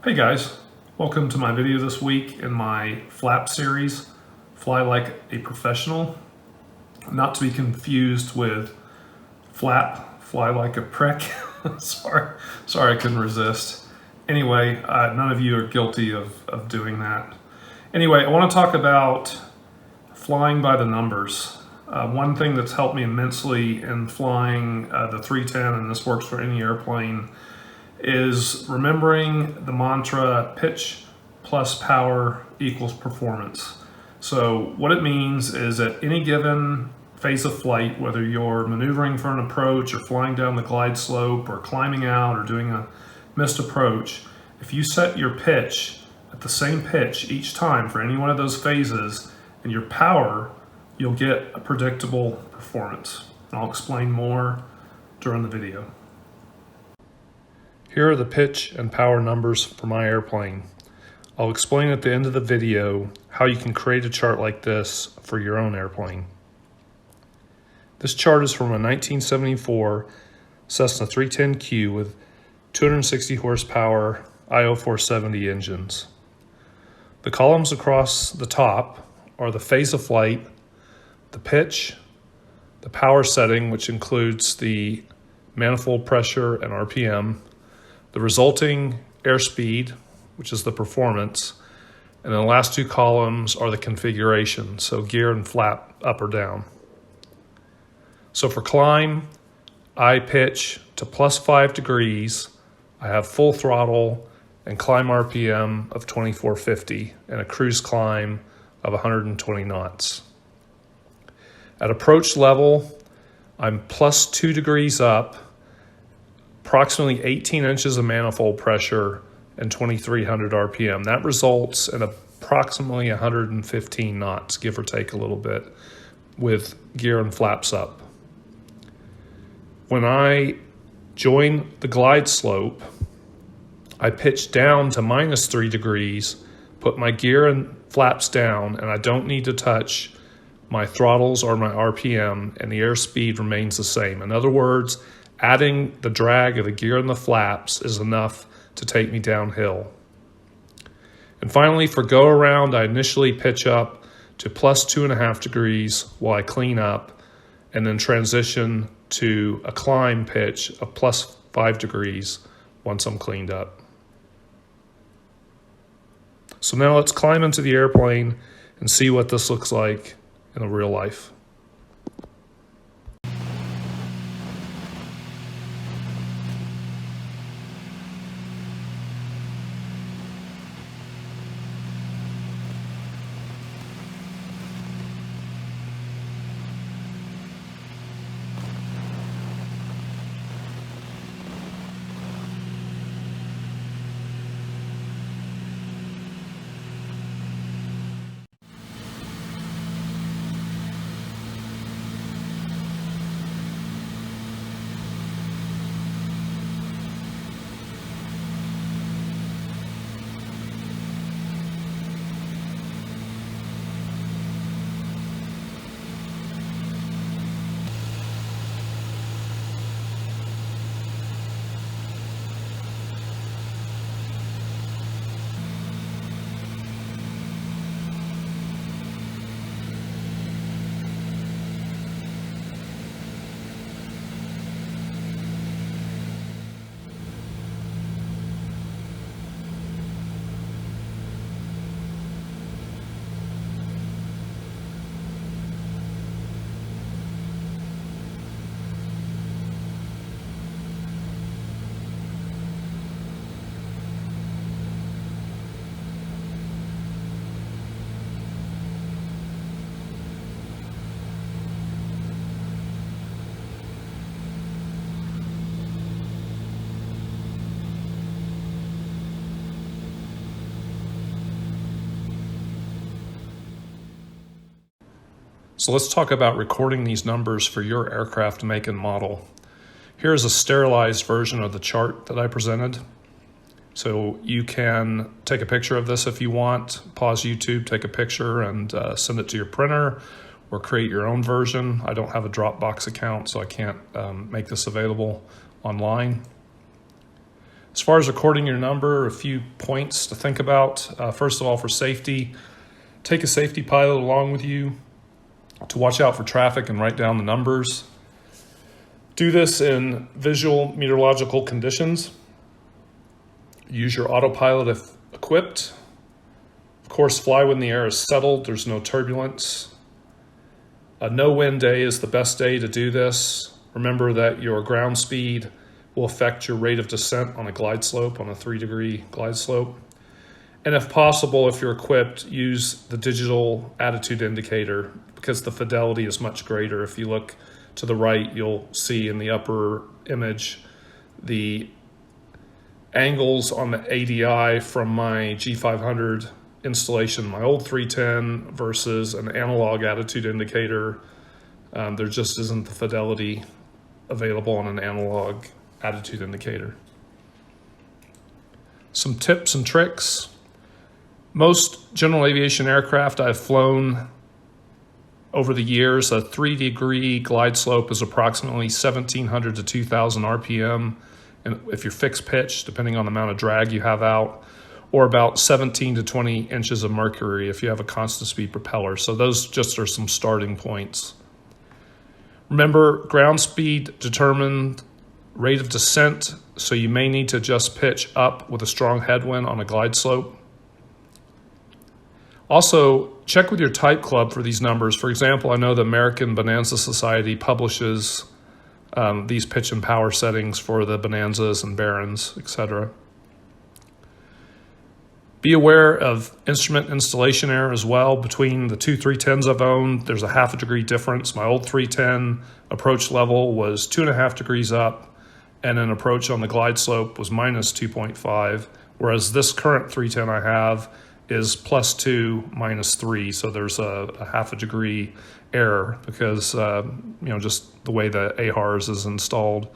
Hey guys, welcome to my video this week in my flap series, Fly Like a Professional. Not to be confused with flap, fly like a prick. sorry I couldn't resist. Anyway, none of you are guilty of doing that. Anyway, I want to talk about flying by the numbers. One thing that's helped me immensely in flying the 310, and this works for any airplane, is remembering the mantra pitch plus power equals performance. So what it means is at any given phase of flight, whether you're maneuvering for an approach or flying down the glide slope or climbing out or doing a missed approach, if you set your pitch at the same pitch each time for any one of those phases and your power, you'll get a predictable performance. And I'll explain more during the video. Here are the pitch and power numbers for my airplane. I'll explain at the end of the video how you can create a chart like this for your own airplane. This chart is from a 1974 Cessna 310Q with 260 horsepower IO470 engines. The columns across the top are the phase of flight, the pitch, the power setting, which includes the manifold pressure and RPM, the resulting airspeed, which is the performance, and then the last two columns are the configuration, so gear and flap up or down. So for climb, I pitch to +5 degrees, I have full throttle and climb RPM of 2450 and a cruise climb of 120 knots. At approach level, I'm +2 degrees up, approximately 18 inches of manifold pressure and 2300 RPM. That results in approximately 115 knots, give or take a little bit, with gear and flaps up. When I join the glide slope, I pitch down to -3 degrees, put my gear and flaps down, and I don't need to touch my throttles or my RPM, and the airspeed remains the same. In other words, adding the drag of the gear and the flaps is enough to take me downhill. And finally, for go around, I initially pitch up to +2.5 degrees while I clean up, and then transition to a climb pitch of +5 degrees once I'm cleaned up. So now let's climb into the airplane and see what this looks like in real life. So let's talk about recording these numbers for your aircraft make and model. Here's a sterilized version of the chart that I presented. So you can take a picture of this if you want, pause YouTube, take a picture and send it to your printer, or create your own version. I don't have a Dropbox account, so I can't make this available online. As far as recording your number, a few points to think about. First of all, for safety, take a safety pilot along with you to watch out for traffic and write down the numbers. Do this in visual meteorological conditions. Use your autopilot if equipped. Of course, fly when the air is settled, there's no turbulence. A no-wind day is the best day to do this. Remember that your ground speed will affect your rate of descent on a glide slope, on a 3-degree glide slope. And if possible, if you're equipped, use the digital attitude indicator because the fidelity is much greater. If you look to the right, you'll see in the upper image the angles on the ADI from my G500 installation, my old 310 versus an analog attitude indicator. There just isn't the fidelity available on an analog attitude indicator. Some tips and tricks. Most general aviation aircraft I've flown over the years, a 3-degree glide slope is approximately 1,700 to 2,000 RPM. And if you're fixed pitch, depending on the amount of drag you have out, or about 17 to 20 inches of mercury if you have a constant speed propeller. So those just are some starting points. Remember, ground speed determined rate of descent, so you may need to adjust pitch up with a strong headwind on a glide slope. Also, check with your type club for these numbers. For example, I know the American Bonanza Society publishes these pitch and power settings for the Bonanzas and Barons, etc. Be aware of instrument installation error as well. Between the two 310s I've owned, there's a 0.5 degree difference. My old 310 approach level was 2.5 degrees up, and an approach on the glide slope was minus 2.5, whereas this current 310 I have is +2, -3. So there's a 0.5 degree error because, just the way the AHRS is installed,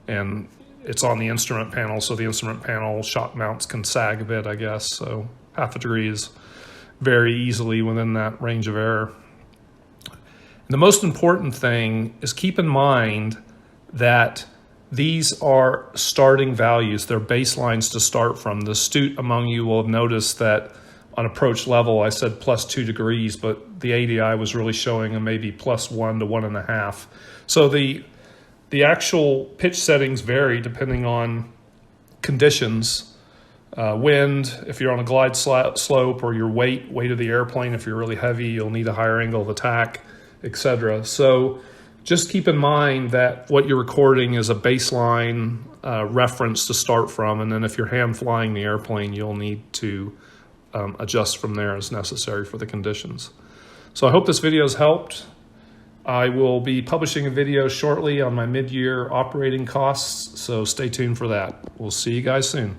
and it's on the instrument panel, so the instrument panel shock mounts can sag a bit, I guess. So 0.5 degree is very easily within that range of error. And the most important thing is keep in mind that these are starting values. They're baselines to start from. The astute among you will have noticed that on approach level, I said +2 degrees, but the ADI was really showing a maybe +1 to 1.5. So the actual pitch settings vary depending on conditions, wind, if you're on a glide slope, or your weight of the airplane. If you're really heavy, you'll need a higher angle of attack, etc. So just keep in mind that what you're recording is a baseline reference to start from, and then if you're hand flying the airplane, you'll need to adjust from there as necessary for the conditions. So I hope this video has helped. I will be publishing a video shortly on my mid-year operating costs, so stay tuned for that. We'll see you guys soon.